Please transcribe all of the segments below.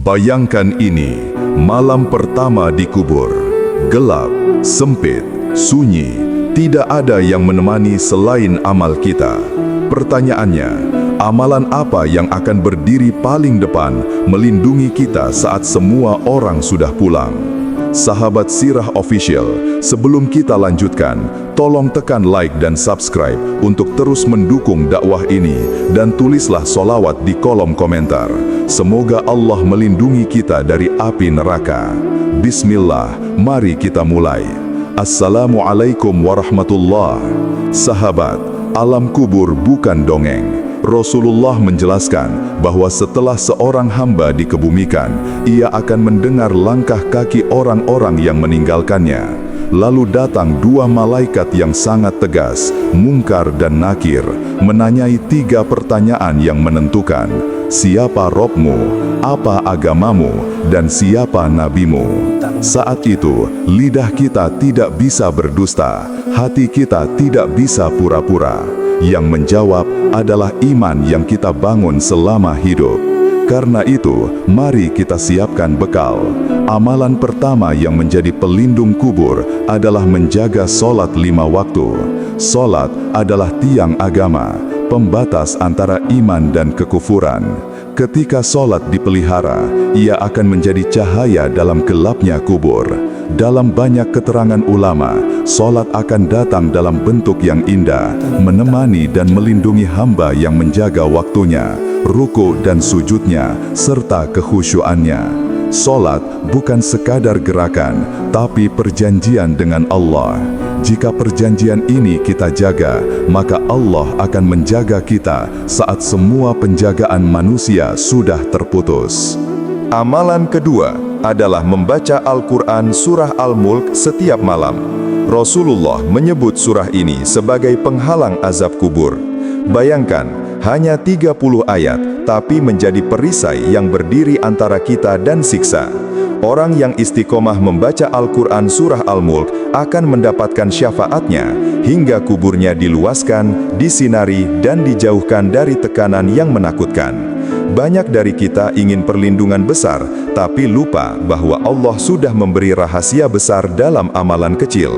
Bayangkan ini, malam pertama di kubur. Gelap, sempit, sunyi, tidak ada yang menemani selain amal kita. Pertanyaannya, amalan apa yang akan berdiri paling depan melindungi kita saat semua orang sudah pulang? Sahabat Sirah Official, sebelum kita lanjutkan, tolong tekan like dan subscribe untuk terus mendukung dakwah ini dan tulislah sholawat di kolom komentar. Semoga Allah melindungi kita dari api neraka. Bismillah, mari kita mulai. Assalamualaikum warahmatullahi wabarakatuh. Sahabat, alam kubur bukan dongeng. Rasulullah menjelaskan bahwa setelah seorang hamba dikebumikan, ia akan mendengar langkah kaki orang-orang yang meninggalkannya. Lalu datang dua malaikat yang sangat tegas, Mungkar dan Nakir, menanyai tiga pertanyaan yang menentukan. Siapa Robmu, apa agamamu, dan siapa nabimu? Saat itu, lidah kita tidak bisa berdusta, hati kita tidak bisa pura-pura. Yang menjawab adalah iman yang kita bangun selama hidup. Karena itu, mari kita siapkan bekal. Amalan pertama yang menjadi pelindung kubur adalah menjaga sholat 5 waktu. Sholat adalah tiang agama, pembatas antara iman dan kekufuran. Ketika sholat dipelihara, ia akan menjadi cahaya dalam gelapnya kubur. Dalam banyak keterangan ulama, sholat akan datang dalam bentuk yang indah, menemani dan melindungi hamba yang menjaga waktunya, ruku dan sujudnya, serta kekhusyuannya. Sholat bukan sekadar gerakan, tapi perjanjian dengan Allah. Jika perjanjian ini kita jaga, maka Allah akan menjaga kita saat semua penjagaan manusia sudah terputus. Amalan kedua adalah membaca Al-Quran Surah Al-Mulk setiap malam. Rasulullah menyebut surah ini sebagai penghalang azab kubur. Bayangkan, hanya 30 ayat, tapi menjadi perisai yang berdiri antara kita dan siksa. Orang yang istiqomah membaca Al-Quran Surah Al-Mulk akan mendapatkan syafaatnya, hingga kuburnya diluaskan, disinari, dan dijauhkan dari tekanan yang menakutkan. Banyak dari kita ingin perlindungan besar, tapi lupa bahwa Allah sudah memberi rahasia besar dalam amalan kecil.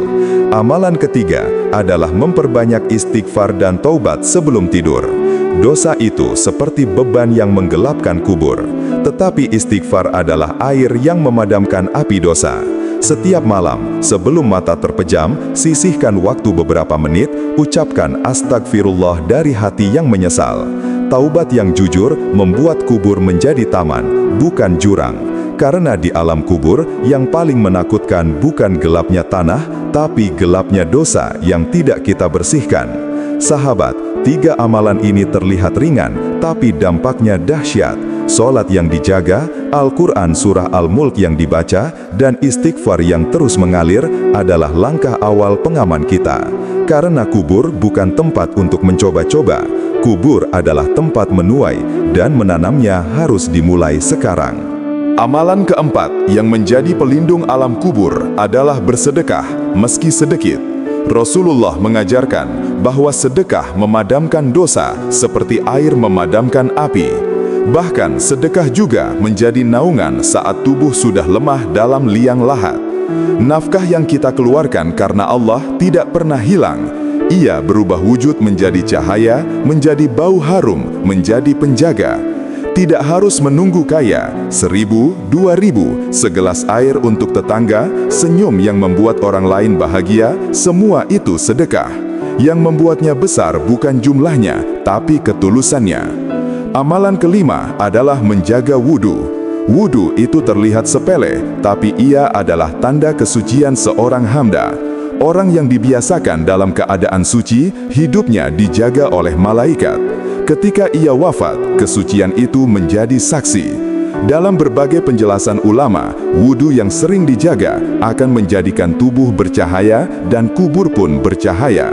Amalan ketiga adalah memperbanyak istighfar dan taubat sebelum tidur. Dosa itu seperti beban yang menggelapkan kubur, tetapi istighfar adalah air yang memadamkan api dosa. Setiap malam, sebelum mata terpejam, sisihkan waktu beberapa menit, ucapkan astagfirullah dari hati yang menyesal. Taubat yang jujur membuat kubur menjadi taman, bukan jurang. Karena di alam kubur, yang paling menakutkan bukan gelapnya tanah, tapi gelapnya dosa yang tidak kita bersihkan. Sahabat, tiga amalan ini terlihat ringan, tapi dampaknya dahsyat. Sholat yang dijaga, Al-Quran Surah Al-Mulk yang dibaca, dan istighfar yang terus mengalir adalah langkah awal pengaman kita. Karena kubur bukan tempat untuk mencoba-coba, kubur adalah tempat menuai, dan menanamnya harus dimulai sekarang. Amalan keempat yang menjadi pelindung alam kubur adalah bersedekah, meski sedikit. Rasulullah mengajarkan bahwa sedekah memadamkan dosa seperti air memadamkan api. Bahkan sedekah juga menjadi naungan saat tubuh sudah lemah dalam liang lahat. Nafkah yang kita keluarkan karena Allah tidak pernah hilang. Ia berubah wujud menjadi cahaya, menjadi bau harum, menjadi penjaga. Tidak harus menunggu kaya, 1.000, 2.000, segelas air untuk tetangga, senyum yang membuat orang lain bahagia, semua itu sedekah. Yang membuatnya besar bukan jumlahnya, tapi ketulusannya. Amalan kelima adalah menjaga wudu. Wudu itu terlihat sepele, tapi ia adalah tanda kesucian seorang hamba. Orang yang dibiasakan dalam keadaan suci, hidupnya dijaga oleh malaikat. Ketika ia wafat, kesucian itu menjadi saksi. Dalam berbagai penjelasan ulama, wudu yang sering dijaga akan menjadikan tubuh bercahaya dan kubur pun bercahaya.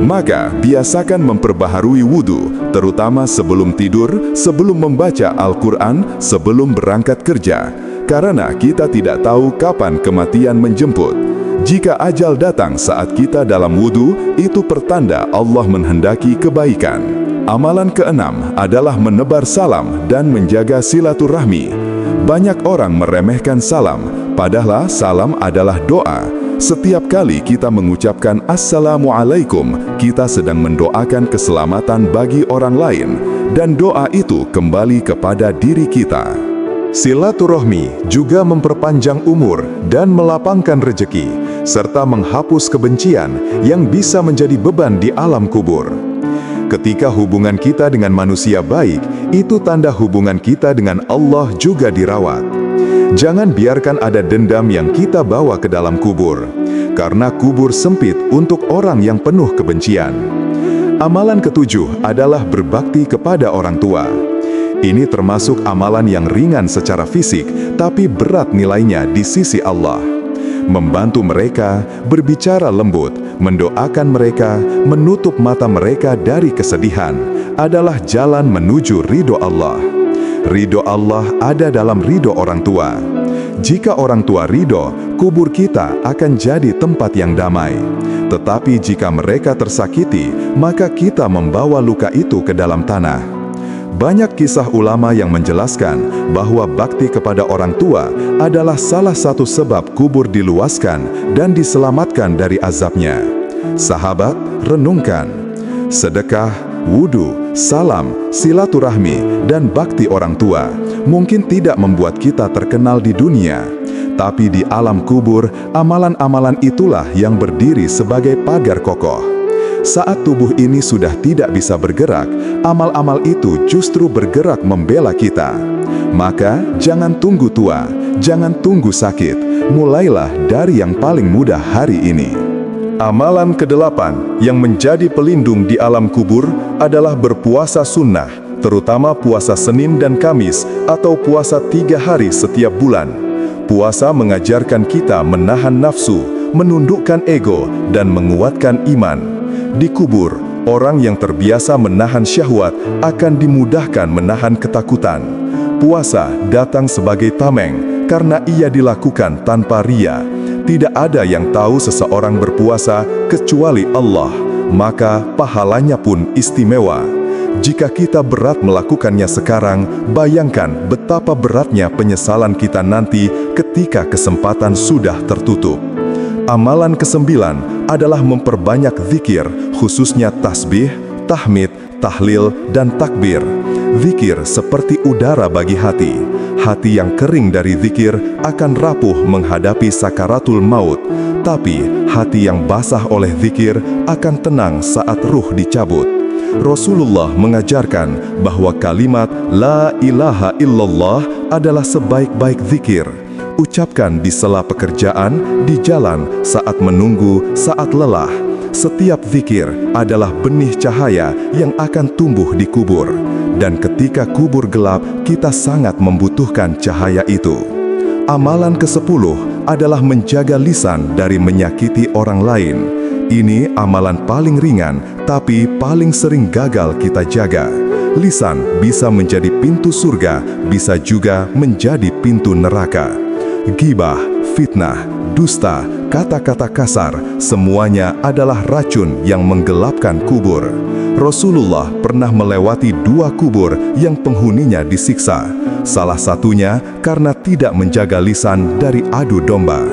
Maka, biasakan memperbaharui wudu, terutama sebelum tidur, sebelum membaca Al-Quran, sebelum berangkat kerja. Karena kita tidak tahu kapan kematian menjemput. Jika ajal datang saat kita dalam wudu, itu pertanda Allah menghendaki kebaikan. Amalan keenam adalah menebar salam dan menjaga silaturahmi. Banyak orang meremehkan salam, padahal salam adalah doa. Setiap kali kita mengucapkan Assalamualaikum, kita sedang mendoakan keselamatan bagi orang lain, dan doa itu kembali kepada diri kita. Silaturahmi juga memperpanjang umur dan melapangkan rezeki, serta menghapus kebencian yang bisa menjadi beban di alam kubur. Ketika hubungan kita dengan manusia baik, itu tanda hubungan kita dengan Allah juga dirawat. Jangan biarkan ada dendam yang kita bawa ke dalam kubur, karena kubur sempit untuk orang yang penuh kebencian. Amalan ketujuh adalah berbakti kepada orang tua. Ini termasuk amalan yang ringan secara fisik, tapi berat nilainya di sisi Allah. Membantu mereka, berbicara lembut, mendoakan mereka, menutup mata mereka dari kesedihan, adalah jalan menuju ridho Allah. Ridho Allah ada dalam ridho orang tua. Jika orang tua ridho, kubur kita akan jadi tempat yang damai. Tetapi jika mereka tersakiti, maka kita membawa luka itu ke dalam tanah. Banyak kisah ulama yang menjelaskan bahwa bakti kepada orang tua adalah salah satu sebab kubur diluaskan dan diselamatkan dari azabnya. Sahabat, renungkan. Sedekah, wudu, salam, silaturahmi, dan bakti orang tua mungkin tidak membuat kita terkenal di dunia, tapi di alam kubur, amalan-amalan itulah yang berdiri sebagai pagar kokoh. Saat tubuh ini sudah tidak bisa bergerak, amal-amal itu justru bergerak membela kita. Maka, jangan tunggu tua, jangan tunggu sakit, mulailah dari yang paling mudah hari ini. Amalan ke-8 yang menjadi pelindung di alam kubur adalah berpuasa sunnah, terutama puasa Senin dan Kamis atau puasa 3 hari setiap bulan. Puasa mengajarkan kita menahan nafsu, menundukkan ego, dan menguatkan iman. Di kubur, orang yang terbiasa menahan syahwat akan dimudahkan menahan ketakutan. Puasa datang sebagai tameng karena ia dilakukan tanpa ria. Tidak ada yang tahu seseorang berpuasa kecuali Allah, maka pahalanya pun istimewa. Jika kita berat melakukannya sekarang, bayangkan betapa beratnya penyesalan kita nanti ketika kesempatan sudah tertutup. Amalan ke-9 adalah memperbanyak zikir, khususnya tasbih, tahmid, tahlil, dan takbir. Zikir seperti udara bagi hati. Hati yang kering dari zikir akan rapuh menghadapi sakaratul maut, tapi hati yang basah oleh zikir akan tenang saat ruh dicabut. Rasulullah mengajarkan bahwa kalimat La ilaha illallah adalah sebaik-baik zikir. Ucapkan di sela pekerjaan, di jalan, saat menunggu, saat lelah. Setiap zikir adalah benih cahaya yang akan tumbuh di kubur. Dan ketika kubur gelap, kita sangat membutuhkan cahaya itu. Amalan ke-10 adalah menjaga lisan dari menyakiti orang lain. Ini amalan paling ringan, tapi paling sering gagal kita jaga. Lisan bisa menjadi pintu surga, bisa juga menjadi pintu neraka. Ghibah, fitnah, dusta, kata-kata kasar, semuanya adalah racun yang menggelapkan kubur. Rasulullah pernah melewati 2 kubur yang penghuninya disiksa. Salah satunya karena tidak menjaga lisan dari adu domba.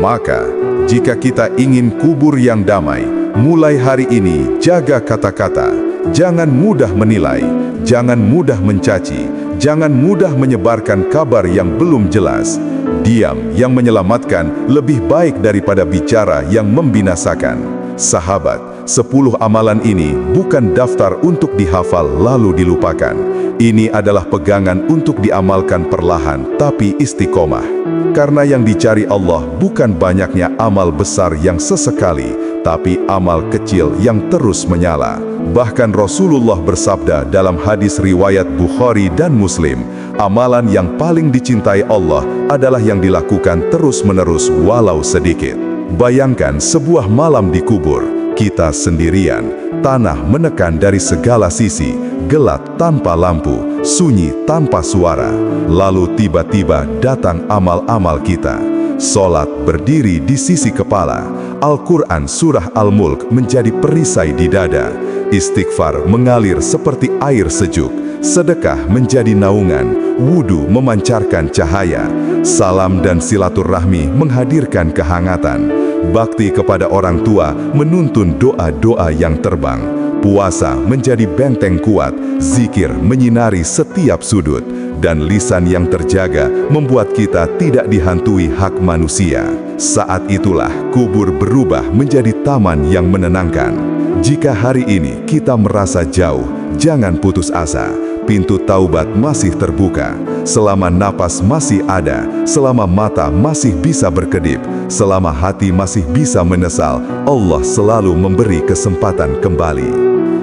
Maka, jika kita ingin kubur yang damai, mulai hari ini jaga kata-kata. Jangan mudah menilai, jangan mudah mencaci, jangan mudah menyebarkan kabar yang belum jelas. Diam yang menyelamatkan lebih baik daripada bicara yang membinasakan. Sahabat, 10 amalan ini bukan daftar untuk dihafal lalu dilupakan. Ini adalah pegangan untuk diamalkan perlahan, tapi istiqomah. Karena yang dicari Allah bukan banyaknya amal besar yang sesekali, tapi amal kecil yang terus menyala. Bahkan Rasulullah bersabda dalam hadis riwayat Bukhari dan Muslim, amalan yang paling dicintai Allah adalah yang dilakukan terus-menerus walau sedikit. Bayangkan sebuah malam di kubur, kita sendirian, tanah menekan dari segala sisi, gelap tanpa lampu, sunyi tanpa suara. Lalu tiba-tiba datang amal-amal kita. Salat berdiri di sisi kepala, Al-Quran surah Al-Mulk menjadi perisai di dada, istighfar mengalir seperti air sejuk, sedekah menjadi naungan, wudu memancarkan cahaya, salam dan silaturahmi menghadirkan kehangatan, bakti kepada orang tua menuntun doa-doa yang terbang, puasa menjadi benteng kuat, zikir menyinari setiap sudut, dan lisan yang terjaga membuat kita tidak dihantui hak manusia. Saat itulah kubur berubah menjadi taman yang menenangkan. Jika hari ini kita merasa jauh, jangan putus asa. Pintu taubat masih terbuka. Selama napas masih ada, selama mata masih bisa berkedip, selama hati masih bisa menyesal, Allah selalu memberi kesempatan kembali.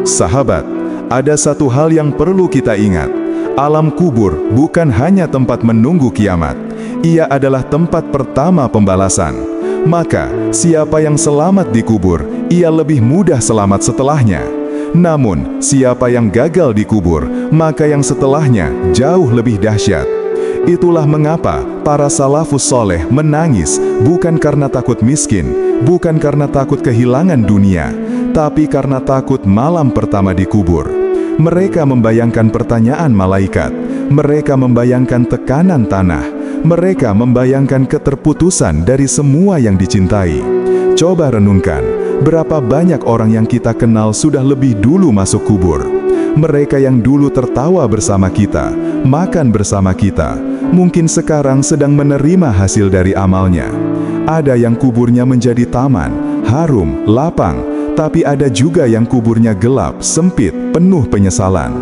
Sahabat, ada satu hal yang perlu kita ingat. Alam kubur bukan hanya tempat menunggu kiamat. Ia adalah tempat pertama pembalasan. Maka, siapa yang selamat di kubur, ia lebih mudah selamat setelahnya. Namun, siapa yang gagal di kubur, maka yang setelahnya jauh lebih dahsyat. Itulah mengapa para salafus soleh menangis bukan karena takut miskin, bukan karena takut kehilangan dunia, tapi karena takut malam pertama di kubur. Mereka membayangkan pertanyaan malaikat, mereka membayangkan tekanan tanah, mereka membayangkan keterputusan dari semua yang dicintai. Coba renungkan, berapa banyak orang yang kita kenal sudah lebih dulu masuk kubur. Mereka yang dulu tertawa bersama kita, makan bersama kita, mungkin sekarang sedang menerima hasil dari amalnya. Ada yang kuburnya menjadi taman, harum, lapang, tapi ada juga yang kuburnya gelap, sempit, penuh penyesalan.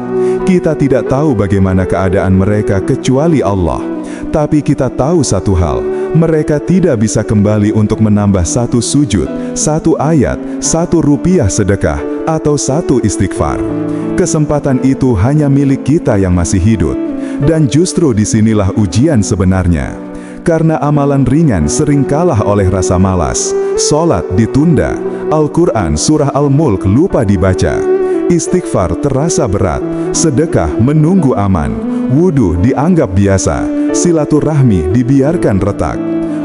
Kita tidak tahu bagaimana keadaan mereka kecuali Allah. Tapi kita tahu satu hal, mereka tidak bisa kembali untuk menambah satu sujud, satu ayat, satu rupiah sedekah, atau satu istighfar. Kesempatan itu hanya milik kita yang masih hidup. Dan justru disinilah ujian sebenarnya. Karena amalan ringan sering kalah oleh rasa malas, sholat ditunda, Al-Quran surah Al-Mulk lupa dibaca, istighfar terasa berat, sedekah menunggu aman, wudu dianggap biasa, silaturahmi dibiarkan retak.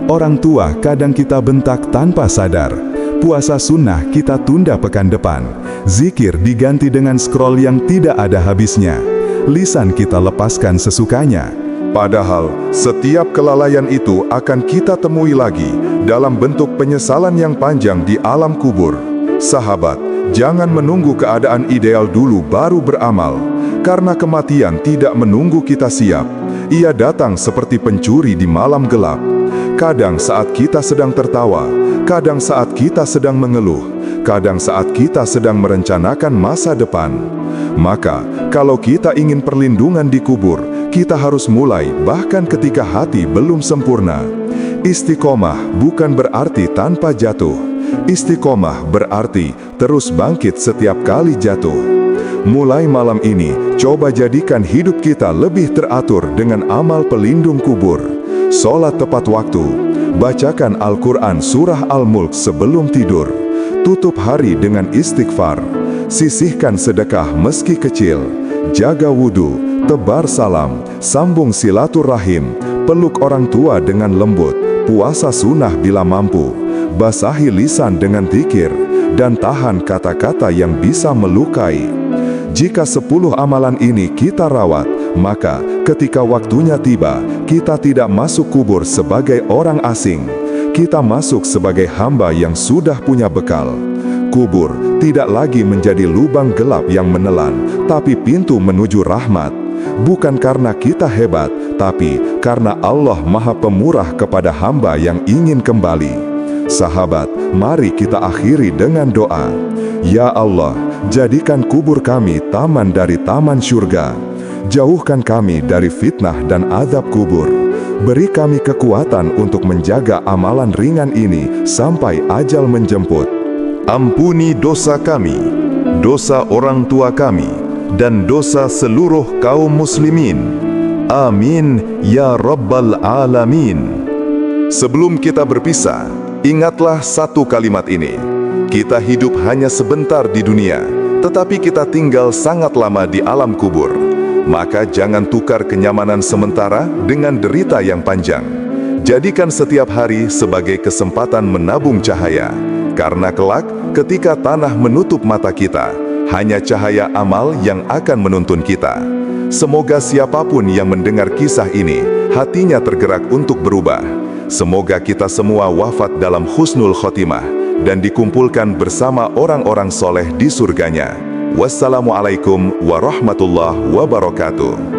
Orang tua kadang kita bentak tanpa sadar, puasa sunnah kita tunda pekan depan, zikir diganti dengan scroll yang tidak ada habisnya, lisan kita lepaskan sesukanya. Padahal, setiap kelalaian itu akan kita temui lagi dalam bentuk penyesalan yang panjang di alam kubur. Sahabat, jangan menunggu keadaan ideal dulu baru beramal, karena kematian tidak menunggu kita siap. Ia datang seperti pencuri di malam gelap. Kadang saat kita sedang tertawa, kadang saat kita sedang mengeluh, kadang saat kita sedang merencanakan masa depan. Maka, kalau kita ingin perlindungan di kubur, kita harus mulai bahkan ketika hati belum sempurna. Istiqomah bukan berarti tanpa jatuh. Istiqomah berarti terus bangkit setiap kali jatuh. Mulai malam ini, coba jadikan hidup kita lebih teratur dengan amal pelindung kubur. Sholat tepat waktu, bacakan Al-Quran surah Al-Mulk sebelum tidur, tutup hari dengan istighfar, sisihkan sedekah meski kecil, jaga wudu, tebar salam, sambung silaturahim, peluk orang tua dengan lembut, puasa sunnah bila mampu, basahi lisan dengan zikir, dan tahan kata-kata yang bisa melukai. Jika 10 amalan ini kita rawat, maka ketika waktunya tiba, kita tidak masuk kubur sebagai orang asing. Kita masuk sebagai hamba yang sudah punya bekal. Kubur tidak lagi menjadi lubang gelap yang menelan, tapi pintu menuju rahmat. Bukan karena kita hebat, tapi karena Allah Maha Pemurah kepada hamba yang ingin kembali. Sahabat, mari kita akhiri dengan doa. Ya Allah, jadikan kubur kami taman dari taman surga. Jauhkan kami dari fitnah dan azab kubur. Beri kami kekuatan untuk menjaga amalan ringan ini sampai ajal menjemput. Ampuni dosa kami, dosa orang tua kami, dan dosa seluruh kaum muslimin. Amin ya Rabbal Alamin. Sebelum kita berpisah, ingatlah satu kalimat ini. Kita hidup hanya sebentar di dunia, tetapi kita tinggal sangat lama di alam kubur. Maka jangan tukar kenyamanan sementara dengan derita yang panjang. Jadikan setiap hari sebagai kesempatan menabung cahaya. Karena kelak, ketika tanah menutup mata kita, hanya cahaya amal yang akan menuntun kita. Semoga siapapun yang mendengar kisah ini, hatinya tergerak untuk berubah. Semoga kita semua wafat dalam husnul khotimah dan dikumpulkan bersama orang-orang soleh di surganya. Wassalamualaikum warahmatullahi wabarakatuh.